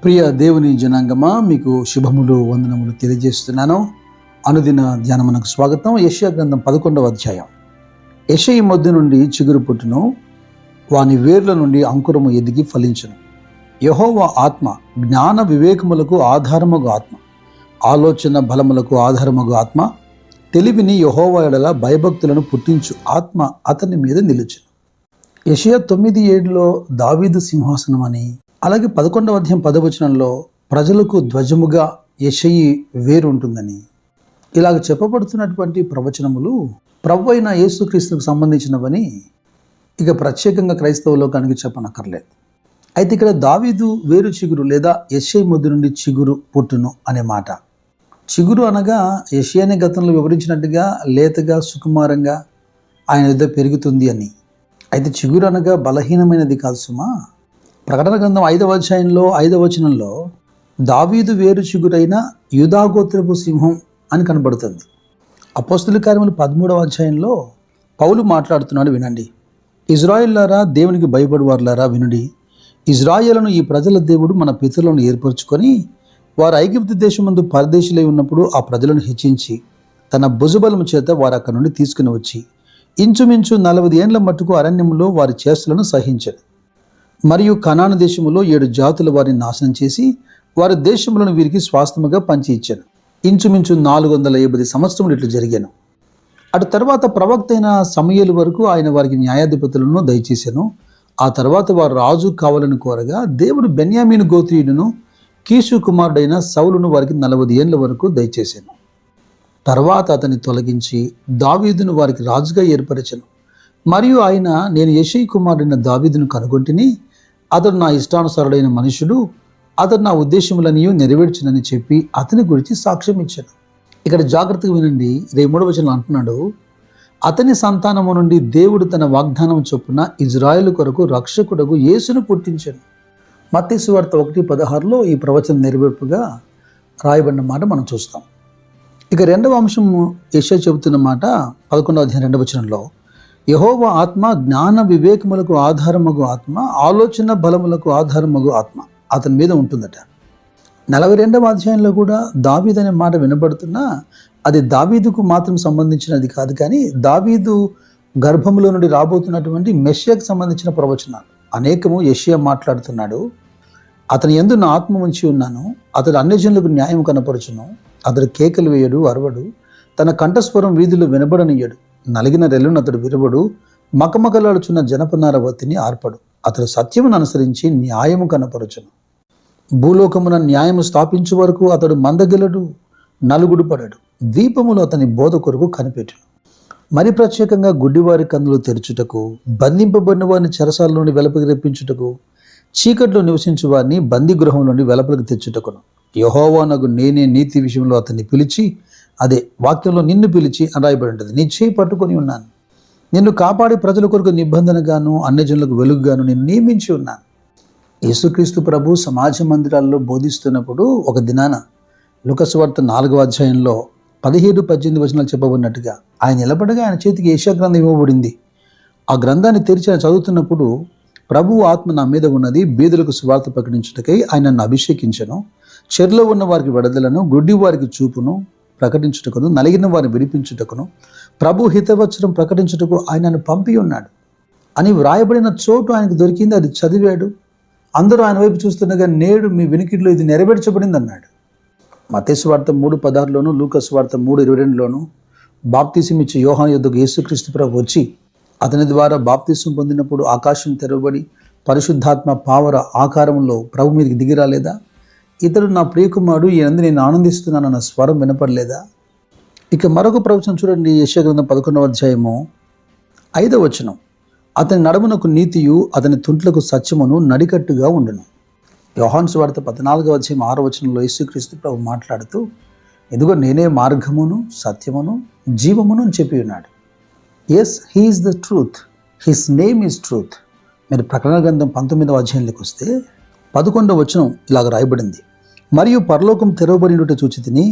ప్రియ దేవుని జనాంగమా, మీకు శుభములు వందనములు తెలియజేస్తున్నాను. అనుదిన ధ్యానమునకు స్వాగతం. యెషయా గ్రంథం 11వ అధ్యాయం. యెషయి మొద్దు నుండి చిగురు పుట్టును, వాని వేర్ల నుండి అంకురము ఎదిగి ఫలించును. యెహోవా ఆత్మ జ్ఞాన వివేకములకు ఆధారమగు ఆత్మ, ఆలోచన బలములకు ఆధారమగు ఆత్మ, తెలివిని యెహోవా ఎడల భయభక్తులను పుట్టించు ఆత్మ అతని మీద నిలుచును. యెషయా 9:7లో దావీదు సింహాసనం అని, అలాగే 11వ అధ్యాయం 10వ వచనంలో ప్రజలకు ధ్వజముగా యెషయి వేరు ఉంటుందని, ఇలాగ చెప్పబడుతున్నటువంటి ప్రవచనములు ప్రభు అయిన యేసుక్రీస్తుకు సంబంధించినవని ఇక ప్రత్యేకంగా క్రైస్తవ లోకానికి చెప్పనక్కర్లేదు. అయితే ఇక్కడ దావీదు వేరు చిగురు లేదా యెషయి మొద్దు నుండి చిగురు పుట్టును అనే మాట, చిగురు అనగా యెషయానే గతంలో వివరించినట్టుగా లేతగా సుకుమారంగా ఆయన యుద్ధ పెరుగుతుంది అని. అయితే చిగురు అనగా బలహీనమైనది కాదు సుమా. ప్రకటన గ్రంథం 5వ అధ్యాయంలో 5వ వచనంలో దావీదు వేరు చిగురైన యూదాగోత్రపు సింహం అని కనబడుతుంది. అపోస్తలుల కార్యములు 13వ అధ్యాయంలో పౌలు మాట్లాడుతున్నాడు, వినండి. ఇజ్రాయేలులారా, దేవునికి భయపడువారులారా వినుడి. ఇజ్రాయేలును ఈ ప్రజల దేవుడు మన పితరులను ఏర్పరచుకొని వారు ఐగుప్తు దేశమందు పరదేశులై ఉన్నప్పుడు ఆ ప్రజలను హెచ్చించి తన భుజబలము చేత వారు అక్కడి నుండి తీసుకుని వచ్చి ఇంచుమించు 40 ఏండ్ల మట్టుకు అరణ్యములో వారి చేష్టలను సహించాడు. మరియు కనాను దేశములో 7 జాతుల వారిని నాశనం చేసి వారి దేశములను వీరికి స్వాస్థ్యముగా పంచి ఇచ్చాను. ఇంచుమించు 450 సంవత్సరములు ఇట్లు జరిగాను. అటు తర్వాత ప్రవక్త అయిన సమూయేలు వరకు ఆయన వారికి న్యాయాధిపతులను దయచేశాను. ఆ తర్వాత వారు రాజు కావాలని కోరగా దేవుడు బెన్యామీను గోత్రీయుడును కీషు కుమారుడైన సౌలును వారికి 40 ఏండ్ల వరకు దయచేశాను. తర్వాత అతన్ని తొలగించి దావీదును వారికి రాజుగా ఏర్పరచను. మరియు ఆయన, నేను యెషయి కుమారుడైన దావీదును కనుగొంటిని, అతడు నా ఇష్టానుసారుడైన మనుషుడు, అతడు నా ఉద్దేశములనియు నెరవేర్చునని చెప్పి అతని గురించి సాక్ష్యం ఇచ్చాను. ఇక్కడ జాగ్రత్తగా వినండి. 23వ వచనం అంటున్నాడు, అతని సంతానము నుండి దేవుడు తన వాగ్దానం చొప్పున ఇజ్రాయేలు కొరకు రక్షకుడకు యేసును పుట్టించాను. మత్తయి సువార్త 1:16లో ఈ ప్రవచనం నెరవేర్పుగా రాయబడిన మాట మనం చూస్తాం. ఇక రెండవ అంశము యెషయా చెబుతున్న మాట 11వ అధ్యాయం 2వ వచనంలో, యెహోవా ఆత్మ జ్ఞాన వివేకములకు ఆధారమగు ఆత్మ, ఆలోచన బలములకు ఆధారమగు ఆత్మ అతని మీద ఉంటుందట. 42వ అధ్యాయంలో కూడా దావీదు అనే మాట వినబడుతున్నా అది దావీదుకు మాత్రం సంబంధించినది కాదు, కానీ దావీదు గర్భంలో నుండి రాబోతున్నటువంటి మెస్సియాకు సంబంధించిన ప్రవచనాలు అనేకము యెషయా మాట్లాడుతున్నాడు. అతని యందు నా ఆత్మ ఉంచి ఉన్నాను, అతడు అన్యజనులకు న్యాయం కనపరచును, అతడు కేకలు వేయడు, అరవడు, తన కంఠస్వరం వీధులు వినబడనియ్యడు, నలిగిన రెల్లును అతడు విరవడు, మకమకలాడుచున్న జనపనార వత్తిని ఆర్పడు, అతడు సత్యమును అనుసరించి న్యాయము కనపరచును, భూలోకమున న్యాయము స్థాపించు వరకు అతడు మందగిలడు, నలుగుడు పడడు, ద్వీపములు అతని బోధ కొరకు కనిపెట్టును. మరి ప్రత్యేకంగా గుడ్డివారి కన్నులు తెరుచుటకు, బంధింపబడిన వారిని చెరసాల నుండి వెలుపలికి రప్పించుటకు, చీకట్లో నివసించు వారిని బందీ గృహం నుండి వెలుపలికి తెచ్చుటకును, యెహోవానగు నేనే నీతి విషయంలో అతన్ని పిలిచి, అదే వాక్యంలో నిన్ను పిలిచి అని రాయబడి ఉంటుంది, నీ చేయి పట్టుకొని ఉన్నాను, నిన్ను కాపాడి ప్రజల కొరకు నిబంధనగాను అన్యజనులకు వెలుగుగాను నేను నియమించి ఉన్నాను. యేసుక్రీస్తు ప్రభు సమాజ మందిరాల్లో బోధిస్తున్నప్పుడు ఒక దినాన లూకా సువార్త 4వ అధ్యాయంలో 17-18 వచనాలు చెప్పబడినట్టుగా ఆయన నిలబడగా ఆయన చేతికి యెషయా గ్రంథం ఇవ్వబడింది. ఆ గ్రంథాన్ని తెరిచి ఆయన చదువుతున్నప్పుడు, ప్రభువు ఆత్మ నా మీద ఉన్నది, బీదలకు సువార్త ప్రకటించుటకై ఆయన నన్ను అభిషేకించను, చెరలో ఉన్న వారికి విడుదలను, గుడ్డి వారికి చూపును ప్రకటించుటకును, నలిగిన వారిని విడిపించుటకును, ప్రభు హితవచనం ప్రకటించుటకు ఆయన నన్ను పంపి ఉన్నాడు అని వ్రాయబడిన చోటు ఆయనకు దొరికింది. అది చదివాడు. అందరూ ఆయన వైపు చూస్తుండగా, నేడు మీ వినికిడిలో ఇది నెరవేర్చబడింది అన్నాడు. మత్తయి సువార్త 3:16లోను, లూకా సువార్త 3:22లోను బాప్తిసం ఇచ్చి యోహాను యొద్దకు యేసుక్రీస్తు ప్రభు వచ్చి అతని ద్వారా బాప్తిసం పొందినప్పుడు ఆకాశం తెరవబడి పరిశుద్ధాత్మ పావర ఆకారంలో ప్రభు మీదకి దిగి రాలేదా? ఇతడు నా ప్రియకుమారుడు, ఈయనందు నేను ఆనందిస్తున్నాను అన్న స్వరం వినపడలేదా? ఇక మరొక ప్రవచనం చూడండి. యెషయా గ్రంథం 11వ అధ్యాయము 5వ వచనం, అతని నడుమునకు నీతియు అతని తుంట్లకు సత్యమును నడికట్టుగా ఉండును. యోహాను సువార్త 14వ అధ్యాయం 6వ వచనంలో యేసుక్రీస్తు ప్రభు మాట్లాడుతూ, ఇదిగో నేనే మార్గమును సత్యమును జీవమును అని చెప్పి ఉన్నాడు. Yes, he is the truth, his name is truth. మీరు ప్రకటన గ్రంథం 19వ అధ్యాయంలోకి వస్తే 11వ వచనం ఇలాగ రాయబడింది, మరియు పరలోకం తెరవబడినట్టు చూచి తిని,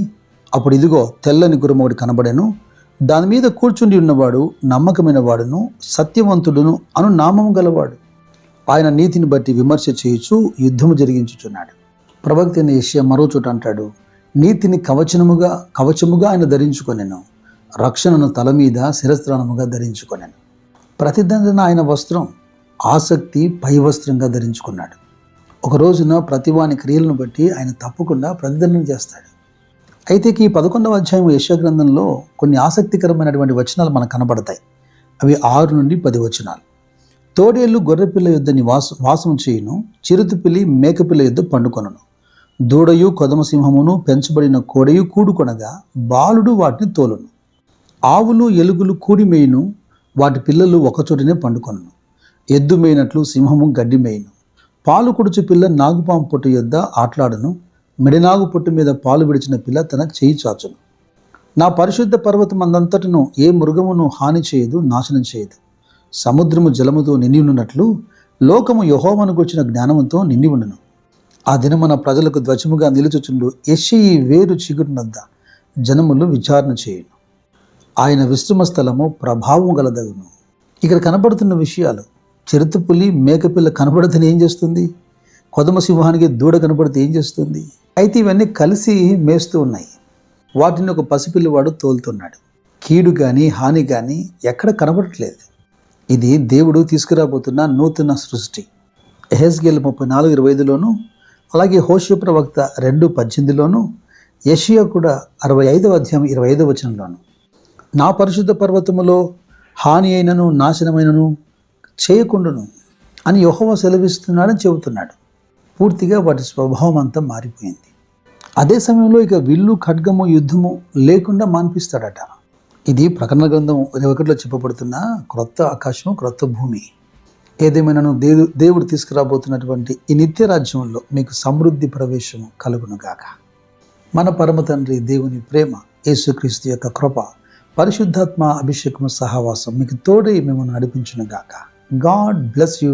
అప్పుడు ఇదిగో తెల్లని గుర్రం ఒకటి కనబడెను, దాని మీద కూర్చుండి ఉన్నవాడు నమ్మకమైన వాడును సత్యవంతుడును అను నామము గలవాడు, ఆయన నీతిని బట్టి విమర్శ చేయుచు యుద్ధము జరిగించుచున్నాడు. ప్రవక్త అయిన యెషయా మరో చోట అంటాడు, నీతిని కవచముగా ఆయన ధరించుకొనెను, రక్షణను తల మీద శిరస్త్రాణముగా ధరించుకొనెను. ప్రతిదండన ఆయన వస్త్రం, ఆసక్తి పై వస్త్రంగా ధరించుకున్నాడు. ఒక రోజున ప్రతివాని క్రియలను బట్టి ఆయన తప్పకుండా ప్రతిదండన చేస్తాడు. అయితే ఈ 11వ అధ్యాయం యెషయా గ్రంథంలో కొన్ని ఆసక్తికరమైనటువంటి వచనాలు మనకు కనబడతాయి. అవి 6 నుండి 10 వచనాలు. తోడేళ్ళు గొర్రెపిల్ల యొద్ద వాసము చేయును, చిరుతపిల్లి మేకపిల్ల యొద్ద పండుకొనును, దూడయు కొదమసింహమును పెంచబడిన కోడయు కూడుకొనగా బాలుడు వాటిని తోలును, ఆవులు ఎలుగులు కూడి మేయును, వాటి పిల్లలు ఒకచోటనే పండుకొనును, ఎద్దు మేయినట్లు సింహము గడ్డి మేయును, పాలు కుడుచు పిల్ల నాగుపాము పొట్టు యొద్ద ఆట్లాడును, మిడినాగు పొట్టు మీద పాలు విడిచిన పిల్ల తన చేయి చాచును. నా పరిశుద్ధ పర్వతమందంతటను ఏ మృగమును హాని చేయదు, నాశనం చేయదు. సముద్రము జలముతో నిండి ఉన్నట్లు లోకము యెహోవాను గూర్చిన జ్ఞానముతో నిండి ఉండును. ఆ దినమున ప్రజలకు ధ్వజముగా నిలుచుచుండు యెషయి వేరు చిగురునద్ద జనములు విచారణ చేయును. ఆయన విశ్రమ స్థలము ప్రభావం గలదగును. ఇక్కడ కనబడుతున్న విషయాలు, చిరుతపులి మేకపిల్ల కనబడితే ఏం చేస్తుంది, కొదమ సింహానికి దూడ కనబడితే ఏం చేస్తుంది? అయితే ఇవన్నీ కలిసి మేస్తూ ఉన్నాయి. వాటిని ఒక పసిపిల్లవాడు తోలుతున్నాడు. కీడు కానీ హాని కానీ ఎక్కడ కనబడట్లేదు. ఇది దేవుడు తీసుకురాబోతున్న నూతన సృష్టి. యెహెజ్కేలు 34:25లోను, అలాగే హోషేయ ప్రవక్త 2:18లోను, యెషయా కూడా 65వ అధ్యాయం 25వ వచనంలోను నా పరిశుద్ధ పర్వతములో హాని అయినను నాశనమైనను చేయకుండును అని యెహోవా సెలవిస్తున్నాడని చెబుతున్నాడు. పూర్తిగా వాటి స్వభావం అంతా మారిపోయింది. అదే సమయంలో ఇక విల్లు ఖడ్గము యుద్ధము లేకుండా మాన్పిస్తాడట. ఇది ప్రకటన గ్రంథం 21లో చెప్పబడుతున్న క్రొత్త ఆకాశము క్రొత్త భూమి. ఏదేమైనాను దేవుడు తీసుకురాబోతున్నటువంటి ఈ నిత్య రాజ్యంలో మీకు సమృద్ధి ప్రవేశము కలుగునుగాక. మన పరమ తండ్రి దేవుని ప్రేమ, యేసుక్రీస్తు యొక్క కృప, పరిశుద్ధాత్మ అభిషేకము సహవాసం మీకు తోడై మిమ్మల్ని నడిపించునుగాక. God bless you.